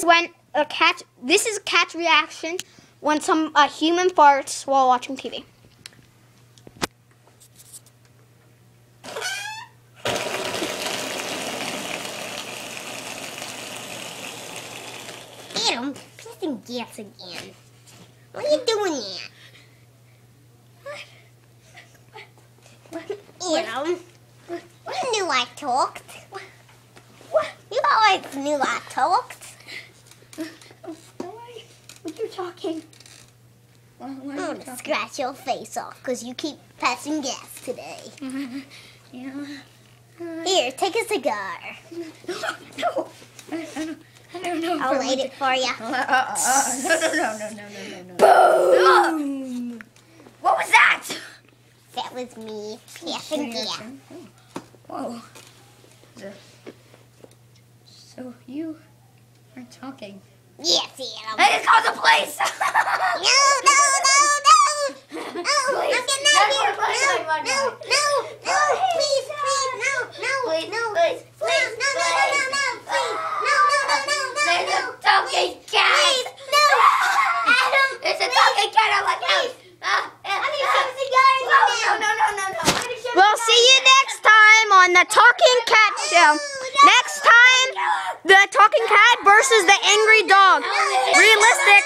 when a cat. This is a cat's reaction when some human farts while watching TV. Adam, pissing gas again. What are you doing there? Adam, you knew I talked. You always knew I talked. Why are you talking? I'm gonna scratch your face off because you keep passing gas today. Yeah. Here, take a cigar. No. I don't know. I'll light it for you. No. Boom! What was that? That was me passing gas. Whoa. So you are talking. Yes, Adam. I just called the police! No! No, I'm getting out of here. No, please, no, please, no. There's a talking cat! Please, no. Adam, There's a talking cat on my couch! I'm gonna shove a cigar in your mouth. No. We'll see you next time on the Talking Cat Show. Next time, the Talking Cat versus the Angry Dog. Realistic.